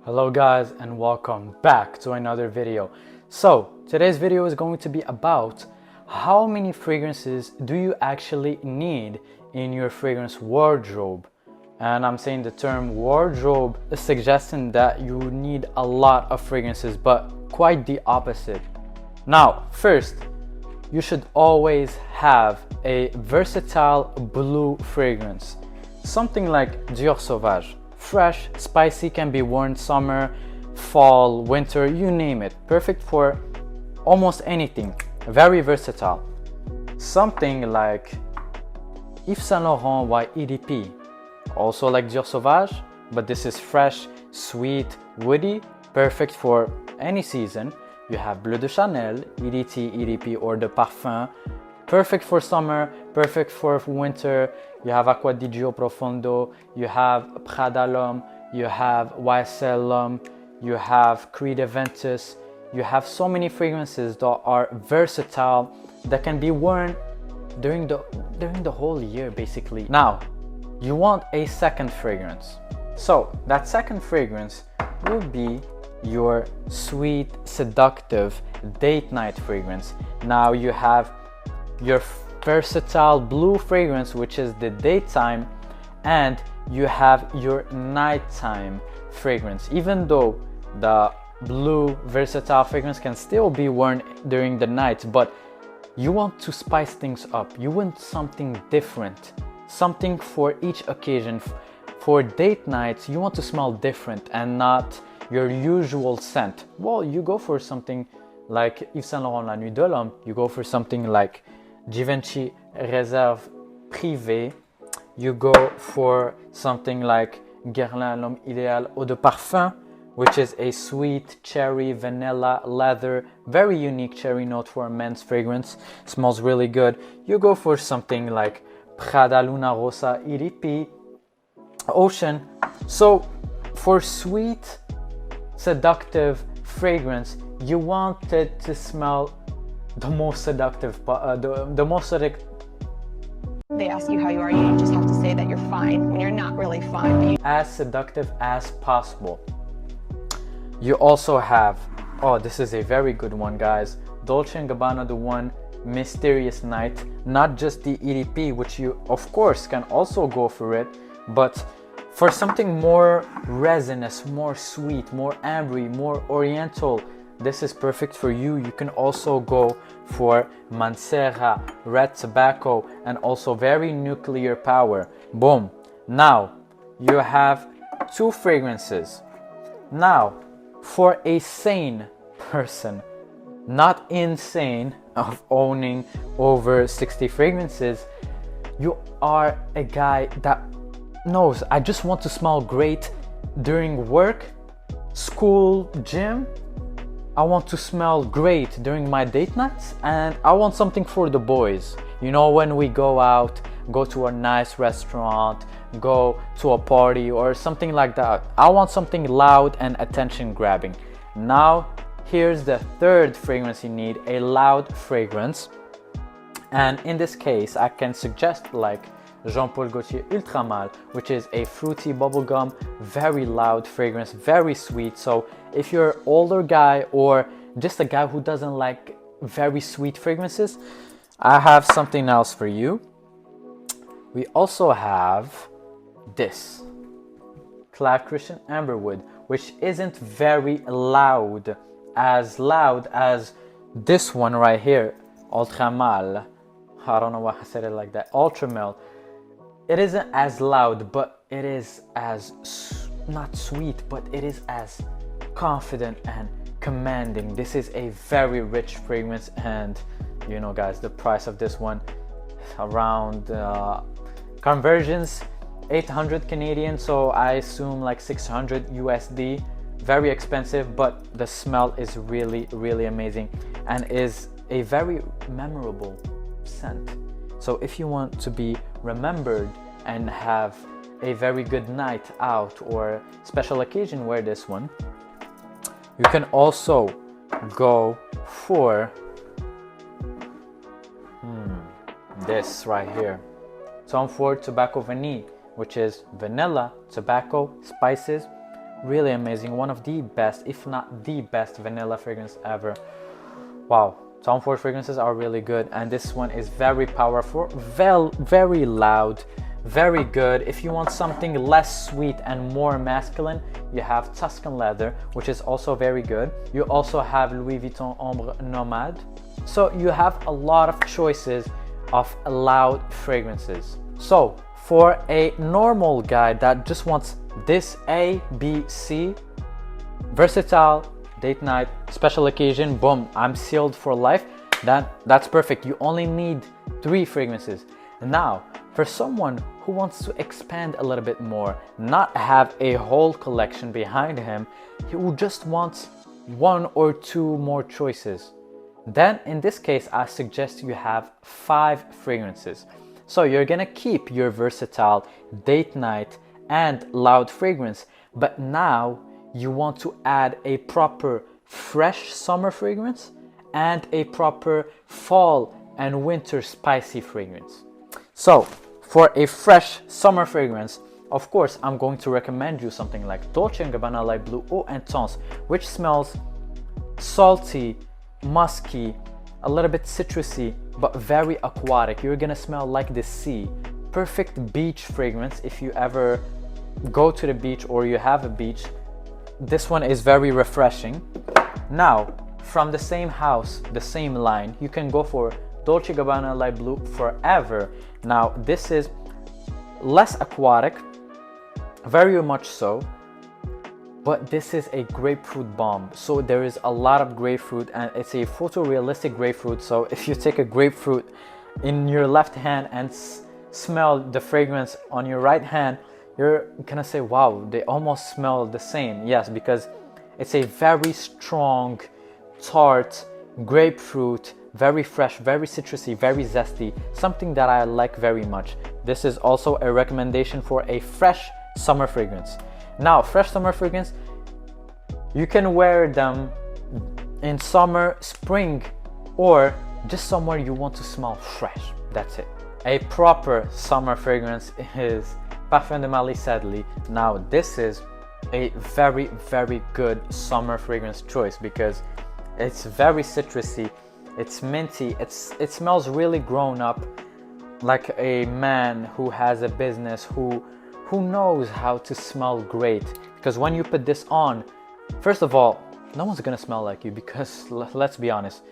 Hello guys and welcome back to another video. So today's video is going to be about how many fragrances do you actually need in your fragrance wardrobe. And I'm saying the term wardrobe is suggesting that you need a lot of fragrances, but quite the opposite. Now first, you should always have a versatile blue fragrance, something like Dior Sauvage. Fresh, spicy, can be worn summer, fall, winter, you name it. Perfect for almost anything. Very versatile. Something like Yves Saint Laurent by EDP. Also like Dior Sauvage, but this is fresh, sweet, woody. Perfect for any season. You have Bleu de Chanel, EDT, EDP, or de Parfum. Perfect for summer, perfect for winter. You have Acqua di Gio Profondo, you have Prada L'Homme, you have YSL L'Homme, you have Creed Aventus. You have so many fragrances that are versatile, that can be worn during the whole year basically. Now, you want a second fragrance. So that second fragrance will be your sweet, seductive date night fragrance. Now you have your versatile blue fragrance, which is the daytime, and you have your nighttime fragrance. Even though the blue versatile fragrance can still be worn during the night, but you want to spice things up. You want something different, something for each occasion. For date nights, you want to smell different and not your usual scent. Well, you go for something like Yves Saint Laurent La Nuit de l'Homme. You go for something like Givenchy Réserve Privée. You go for something like Guerlain L'Homme Idéal Eau de Parfum, which is a sweet cherry, vanilla, leather, very unique cherry note for a men's fragrance. Smells really good. You go for something like Prada Luna Rossa EDP, Ocean. So for sweet, seductive fragrance, you want it to smell the most seductive, the most seductive. They ask you how you are, you just have to say that you're fine when you're not really fine. As seductive as possible. You also have, oh, this is a very good one, guys. Dolce & Gabbana, the one Mysterious Night. Not just the EDP, which you of course can also go for it, but for something more resinous, more sweet, more ambery, more oriental, this is perfect for you. You can also go for Mancera, red tobacco, and also very nuclear power. Boom. Now you have two fragrances. Now, for a sane person, not insane, of owning over 60 fragrances, you are a guy that knows, I just want to smell great during work, school, gym. I want to smell great during my date nights, and I want something for the boys. You know, when we go out, go to a nice restaurant, go to a party or something like that. I want something loud and attention grabbing. Now, here's the third fragrance you need, a loud fragrance. And in this case, I can suggest like Jean Paul Gaultier Ultra Male, which is a fruity bubblegum, very loud fragrance, very sweet. So if you're an older guy or just a guy who doesn't like very sweet fragrances, I have something else for you. We also have this Clive Christian Amberwood, which isn't very loud as this one right here, Ultra Male. I don't know why I said it like that. Ultra Male. It isn't as loud, but it is as, not sweet, but it is as confident and commanding. This is a very rich fragrance, and you know guys, the price of this one around conversions 800 Canadian, so I assume like 600 USD. Very expensive, but the smell is really amazing and is a very memorable scent. So if you want to be remembered and have a very good night out or special occasion, wear this one. You can also go for this right here, Tom Ford Tobacco Vanille, which is vanilla, tobacco, spices, really amazing. One of the best, if not the best vanilla fragrance ever. Wow, Tom Ford fragrances are really good, and this one is very powerful, very loud, very good. If you want something less sweet and more masculine, you have Tuscan Leather, which is also very good. You also have Louis Vuitton Ombre Nomade. So you have a lot of choices of loud fragrances. So for a normal guy that just wants this A, B, C, versatile, date night, special occasion, boom, I'm sealed for life, that's perfect. You only need 3 fragrances. Now, for someone who wants to expand a little bit more, not have a whole collection behind him, who just wants 1 or 2 more choices, then in this case, I suggest you have 5 fragrances. So you're gonna keep your versatile, date night, and loud fragrance, but now you want to add a proper fresh summer fragrance and a proper fall and winter spicy fragrance. So for a fresh summer fragrance, of course, I'm going to recommend you something like Dolce & Gabbana Light Blue Eau Intense, which smells salty, musky, a little bit citrusy, but very aquatic. You're gonna smell like the sea. Perfect beach fragrance if you ever go to the beach or you have a beach. This one is very refreshing. Now, from the same house, the same line, you can go for Dolce & Gabbana Light Blue Forever. Now, this is less aquatic, very much so, but this is a grapefruit bomb. So there is a lot of grapefruit, and it's a photorealistic grapefruit. So if you take a grapefruit in your left hand and smell the fragrance on your right hand, you're gonna say, wow, they almost smell the same. Yes, because it's a very strong, tart grapefruit, very fresh, very citrusy, very zesty, something that I like very much. This is also a recommendation for a fresh summer fragrance. Now, fresh summer fragrance, you can wear them in summer, spring, or just somewhere you want to smell fresh. That's it. A proper summer fragrance is Parfum de Marly Sedley. Now, this is a very good summer fragrance choice because it's very citrusy, it's minty, it smells really grown up, like a man who has a business, who knows how to smell great. Because when you put this on, first of all, no one's gonna smell like you, because let's be honest,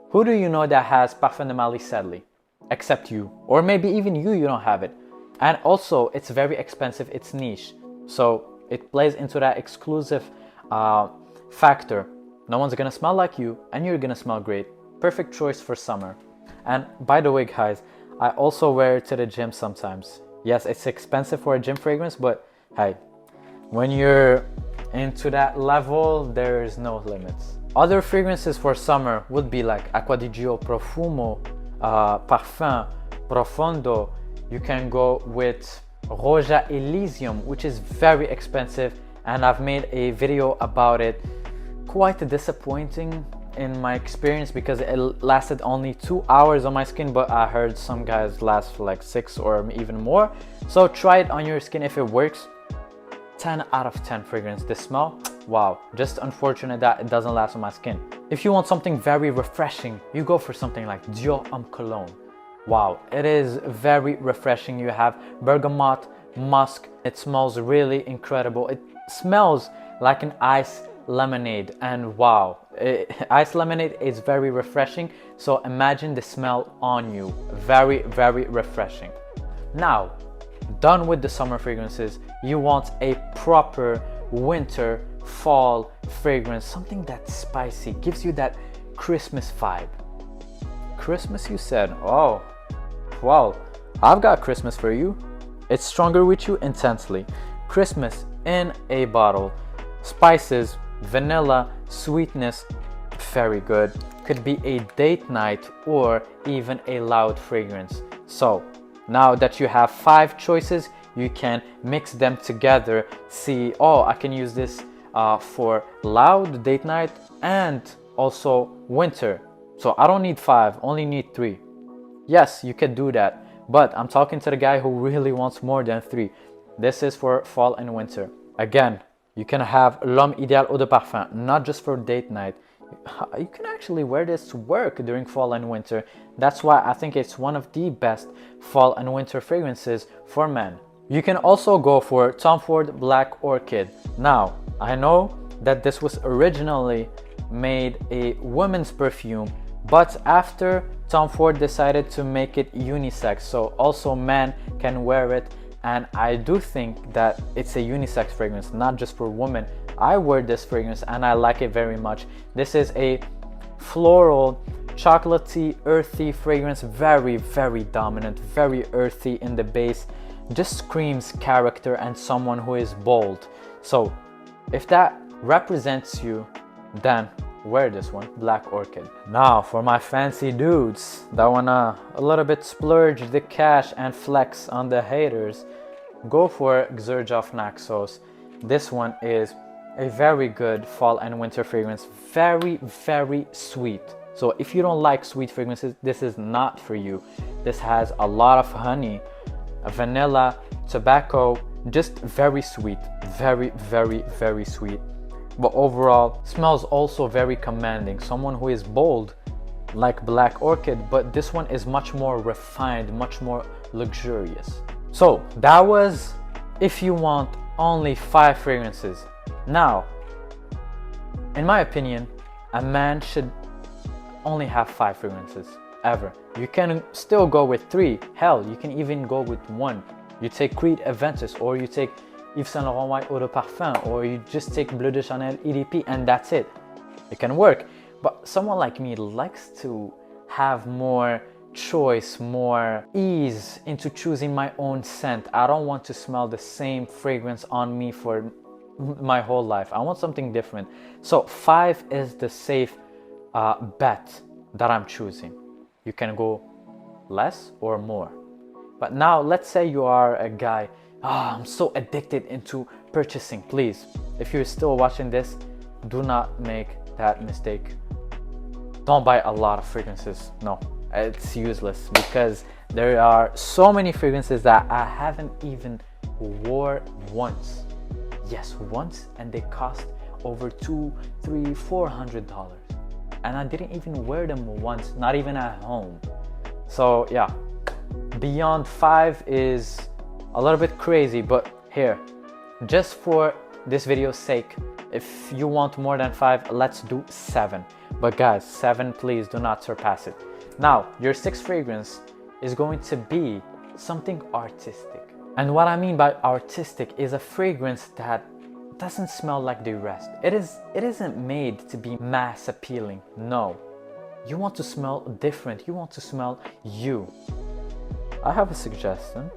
who do you know that has Parfum de Marly Sedley except you? Or maybe even you don't have it. And also, it's very expensive, it's niche, so it plays into that exclusive factor. No one's gonna smell like you, and you're gonna smell great. Perfect choice for summer. And by the way, guys, I also wear it to the gym sometimes. Yes, it's expensive for a gym fragrance, but hey, when you're into that level, there's no limits. Other fragrances for summer would be like Acqua di Gio Profumo, Parfum Profondo. You can go with Roja Elysium, which is very expensive, and I've made a video about it. Quite disappointing in my experience because it lasted only 2 hours on my skin, but I heard some guys last for like 6 or even more. So try it on your skin if it works. 10 out of 10 fragrance. The smell, wow, just unfortunate that it doesn't last on my skin. If you want something very refreshing, you go for something like Dior Homme Cologne. Wow, it is very refreshing. You have bergamot, musk. It smells really incredible. It smells like an ice lemonade, and wow, ice lemonade is very refreshing. So imagine the smell on you. Very refreshing. Now, done with the summer fragrances, you want a proper winter, fall fragrance, something that's spicy, gives you that Christmas vibe. Christmas, you said? Oh, well, I've got Christmas for you. It's Stronger With You Intensely. Christmas in a bottle. Spices, vanilla, sweetness, very good. Could be a date night or even a loud fragrance. So now that you have 5 choices, you can mix them together. See, oh, I can use this for loud date night and also winter. So I don't need 5, only need 3. Yes, you can do that, but I'm talking to the guy who really wants more than 3. This is for fall and winter. Again, You can have L'Homme Idéal Eau de Parfum, not just for date night. You can actually wear this to work during fall and winter. That's why I think it's one of the best fall and winter fragrances for men. You can also go for Tom Ford Black Orchid. Now, I know that this was originally made a women's perfume, but after Tom Ford decided to make it unisex, so also men can wear it, and I do think that it's a unisex fragrance, not just for women. I wear this fragrance and I like it very much. This is a floral, chocolatey, earthy fragrance, very, very dominant, very earthy in the base. Just screams character and someone who is bold. So if that represents you, then wear this one, Black Orchid. Now for my fancy dudes that wanna a little bit splurge the cash and flex on the haters, go for Xerjoff Naxos. This one is a very good fall and winter fragrance, very, very sweet. So if you don't like sweet fragrances, this is not for you. This has a lot of honey, vanilla, tobacco, just very sweet, very, very, very sweet. But overall, smells also very commanding. Someone who is bold, like Black Orchid, but this one is much more refined, much more luxurious. So that was if you want only 5 fragrances. Now, in my opinion, a man should only have 5 fragrances, ever. You can still go with 3. Hell, you can even go with 1. You take Creed Aventus, or you take Yves Saint Laurent White Eau de Parfum, or you just take Bleu de Chanel EDP, and that's it. It can work. But someone like me likes to have more choice, more ease into choosing my own scent. I don't want to smell the same fragrance on me for my whole life. I want something different. So 5 is the safe bet that I'm choosing. You can go less or more. But now let's say you are a guy, I'm so addicted into purchasing. Please, if you're still watching this, do not make that mistake. Don't buy a lot of fragrances. No, it's useless, because there are so many fragrances that I haven't even wore once. Yes, once, and they cost over $200, $300, $400, and I didn't even wear them once, not even at home. So yeah, beyond 5 is a little bit crazy, but here, just for this video's sake, if you want more than 5, let's do 7. But guys, 7, please do not surpass it. Now, your 6th fragrance is going to be something artistic. And what I mean by artistic is a fragrance that doesn't smell like the rest. It isn't made to be mass appealing. No, you want to smell different. You want to smell you. I have a suggestion.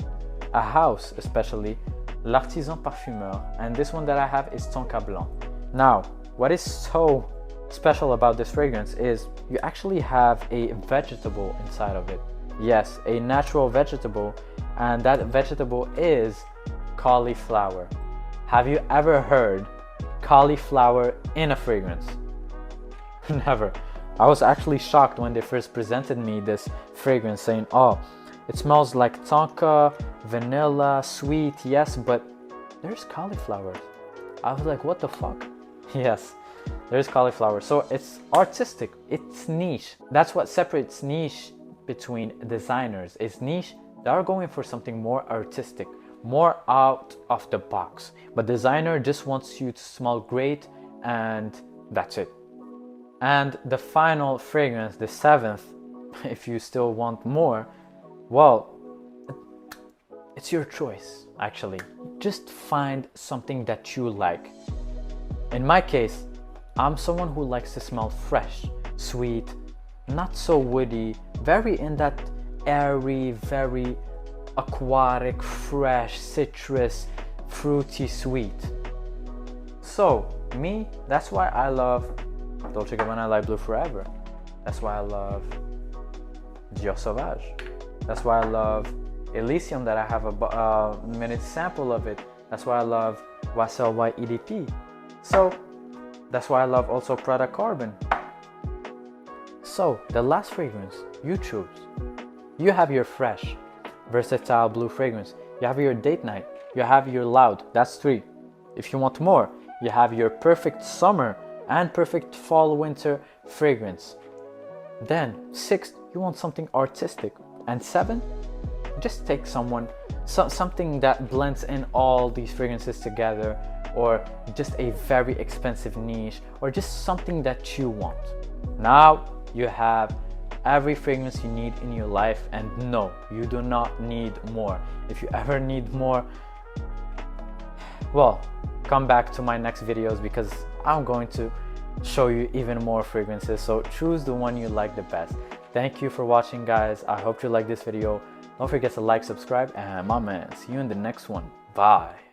A house, especially L'Artisan Parfumeur, and this one that I have is Tonka Blanc. Now, what is so special about this fragrance is you actually have a vegetable inside of it. Yes, a natural vegetable, and that vegetable is cauliflower. Have you ever heard cauliflower in a fragrance? Never. I was actually shocked when they first presented me this fragrance, saying, oh, it smells like tonka, vanilla, sweet, yes, but there's cauliflower. I was like, what the fuck? Yes, there's cauliflower. So it's artistic, it's niche. That's what separates niche between designers. It's niche, they are going for something more artistic, more out of the box. But designer just wants you to smell great, and that's it. And the final fragrance, the 7th, if you still want more, well, it's your choice, actually. Just find something that you like. In my case, I'm someone who likes to smell fresh, sweet, not so woody, very in that airy, very aquatic, fresh, citrus, fruity, sweet. So, me, that's why I love Dolce & Gabbana Light Blue Forever. That's why I love Dior Sauvage. That's why I love Elysium, that I have a minute sample of it. That's why I love YSL White EDP. So that's why I love also Prada Carbon. So the last fragrance you choose. You have your fresh, versatile blue fragrance. You have your date night. You have your loud. That's 3. If you want more, you have your perfect summer and perfect fall winter fragrance. Then 6, you want something artistic. And 7, just take something that blends in all these fragrances together, or just a very expensive niche, or just something that you want. Now you have every fragrance you need in your life, and no, you do not need more. If you ever need more, well, come back to my next videos, because I'm going to show you even more fragrances. So choose the one you like the best. Thank you for watching, guys. I hope you like this video. Don't forget to like, subscribe, and my man, see you in the next one. Bye.